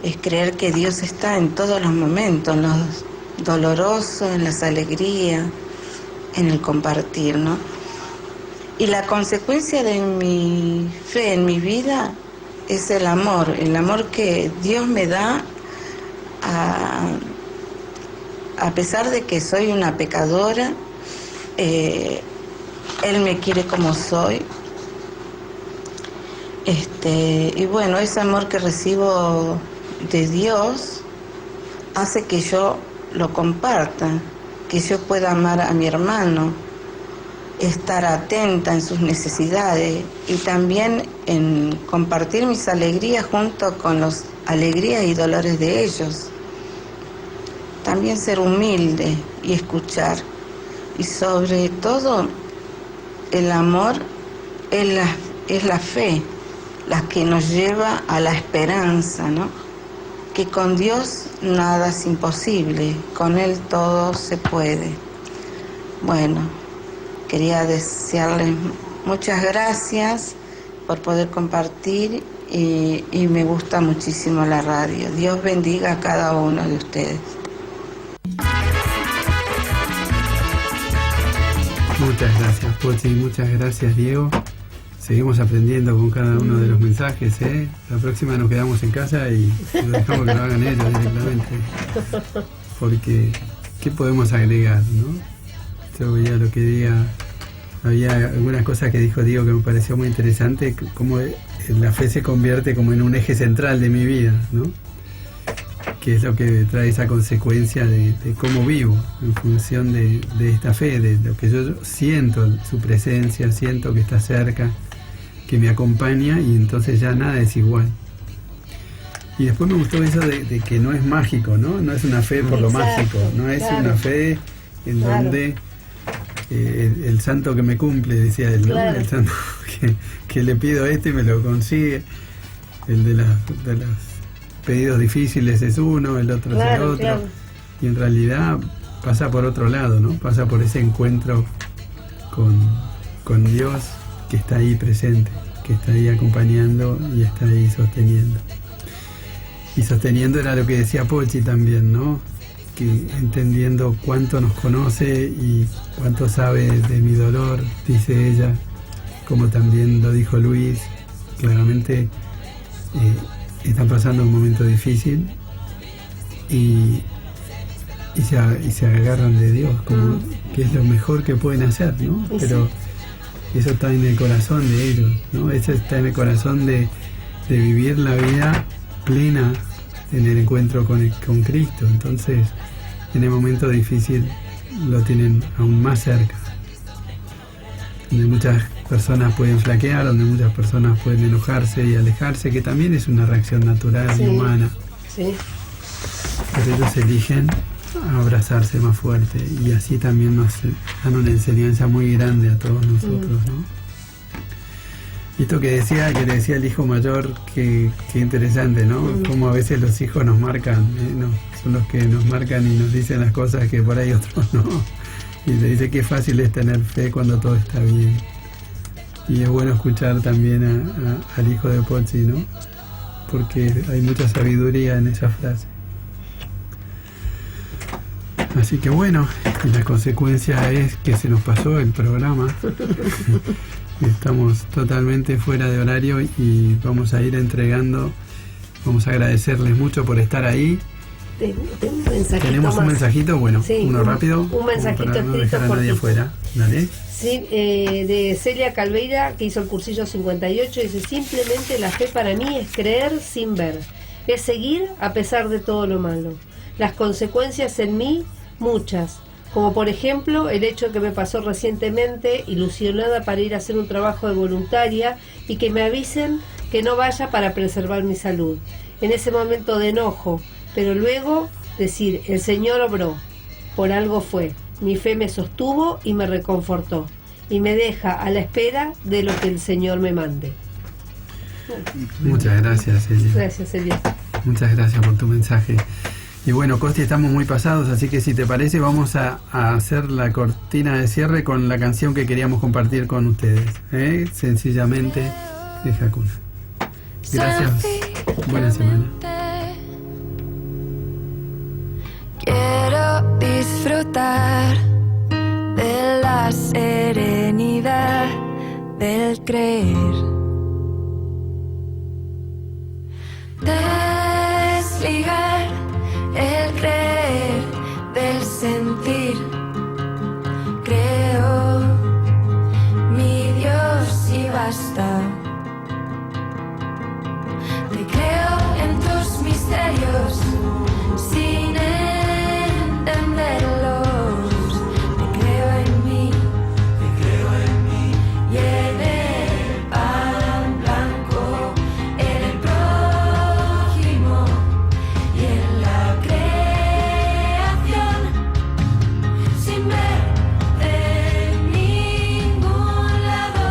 es creer que Dios está en todos los momentos, en los dolorosos, en las alegrías, en el compartir, ¿no? Y la consecuencia de mi fe en mi vida es el amor que Dios me da a pesar de que soy una pecadora. Él me quiere como soy. Y bueno, ese amor que recibo de Dios hace que yo lo comparta, que yo pueda amar a mi hermano, estar atenta en sus necesidades y también en compartir mis alegrías junto con las alegrías y dolores de ellos. También ser humilde y escuchar. Y sobre todo, el amor es la fe, la que nos lleva a la esperanza, ¿no? Que con Dios nada es imposible, con Él todo se puede. Bueno, quería desearles muchas gracias por poder compartir y me gusta muchísimo la radio. Dios bendiga a cada uno de ustedes. Muchas gracias, Pochi, muchas gracias, Diego. Seguimos aprendiendo con cada uno de los mensajes, ¿eh? La próxima nos quedamos en casa y lo dejamos que lo hagan ellos directamente. Porque, ¿qué podemos agregar, no? Yo veía lo que diga, había algunas cosas que dijo Diego que me pareció muy interesante, cómo la fe se convierte como en un eje central de mi vida, ¿no? Que es lo que trae esa consecuencia de cómo vivo en función de esta fe, de lo que yo siento, su presencia, siento que está cerca, que me acompaña, y entonces ya nada es igual. Y después me gustó eso de que no es mágico, ¿no? No es una fe por lo mágico, no es una fe en donde el santo que me cumple, decía él, ¿no? El santo que le pido esto y me lo consigue, el de los pedidos difíciles es uno, el otro es el otro, y en realidad pasa por otro lado, ¿no? Pasa por ese encuentro con Dios, que está ahí presente, que está ahí acompañando y está ahí sosteniendo. Y sosteniendo era lo que decía Pochi también, ¿no? Que entendiendo cuánto nos conoce y cuánto sabe de mi dolor, dice ella, como también lo dijo Luis, claramente están pasando un momento difícil y se agarran de Dios, como que es lo mejor que pueden hacer, ¿no? Pero eso está en el corazón de ellos, ¿no? Eso está en el corazón de vivir la vida plena en el encuentro con Cristo. Entonces, en el momento difícil lo tienen aún más cerca, donde muchas personas pueden flaquear, donde muchas personas pueden enojarse y alejarse, que también es una reacción natural y humana. Sí. Pero ellos eligen abrazarse más fuerte, y así también nos dan una enseñanza muy grande a todos nosotros, ¿no? Y esto que le decía el hijo mayor, que interesante, ¿no? Como a veces los hijos nos marcan, son los que nos marcan y nos dicen las cosas que por ahí otros no. Y le dice que fácil es tener fe cuando todo está bien. Y es bueno escuchar también al hijo de Pochi, ¿no? Porque hay mucha sabiduría en esa frase. Así que bueno, y la consecuencia es que se nos pasó el programa. Estamos totalmente fuera de horario y vamos a ir entregando. Vamos a agradecerles mucho por estar ahí. Tenemos un mensajito, bueno, sí, uno rápido. Un mensajito para no dejar a nadie afuera. Dale. Sí, de Celia Calveira, que hizo el cursillo 58, dice: simplemente la fe para mí es creer sin ver, es seguir a pesar de todo lo malo. Las consecuencias en mí, muchas, como por ejemplo el hecho que me pasó recientemente, ilusionada para ir a hacer un trabajo de voluntaria y que me avisen que no vaya para preservar mi salud. En ese momento de enojo, pero luego decir: el Señor obró, por algo fue. Mi fe me sostuvo y me reconfortó, y me deja a la espera de lo que el Señor me mande. Muchas gracias, Celia. Gracias, Celia. Muchas gracias por tu mensaje. Y bueno, Costi, estamos muy pasados, así que si te parece vamos a hacer la cortina de cierre con la canción que queríamos compartir con ustedes, sencillamente de Hakuna. Gracias, buena semana. Quiero disfrutar de la serenidad del creer, desligar el creer del sentir. Creo, mi Dios, y basta. Te creo en tus misterios sin entenderlos. Te creo en mí, y en el pan blanco, en el prójimo y en la creación, sin ver de ningún lado.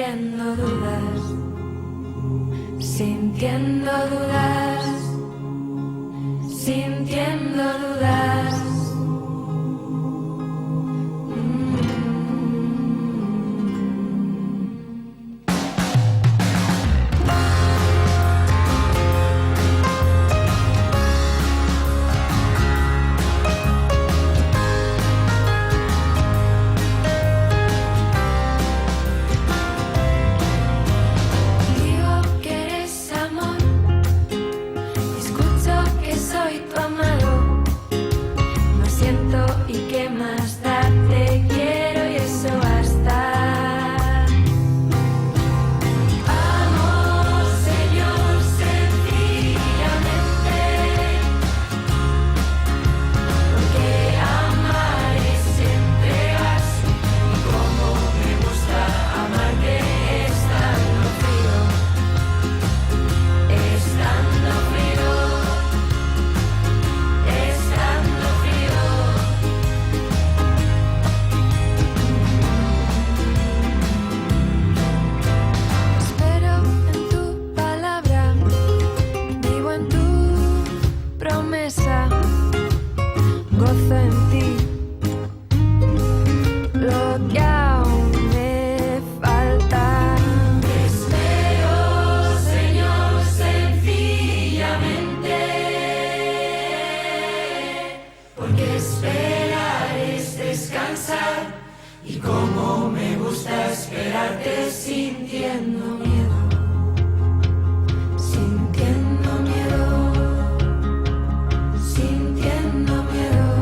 sintiendo dudas, sintiendo dudas, sintiendo dudas. Digo que eres amor, escucho que soy tu amado, lo siento y qué más da, te quiero y eso basta. Amo, Señor, sencillamente, porque amar es entregarse y como me gusta amarte estando frío, estando frío, estando frío. Espero en tu palabra, vivo en tu promesa, gozo en ti, lo que aún me falta. Espero, Señor, sencillamente, porque esperar es descansar y como me gusta esperarte sintiendo miedo, sintiendo miedo, sintiendo miedo.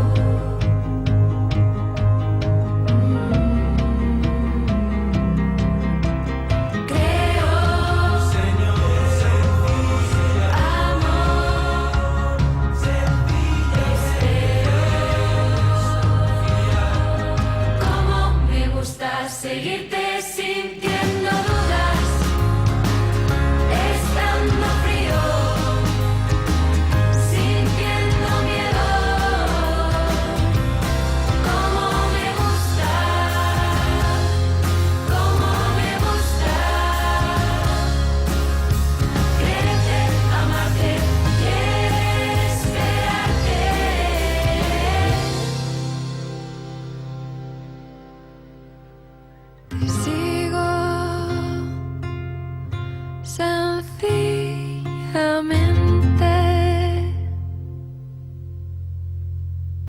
Creo, amo, espero, como me gusta seguirte sintiendo dudas, estando frío, sintiendo miedo, como me gusta, quererte, amarte y esperarte. Te sigo sencillamente.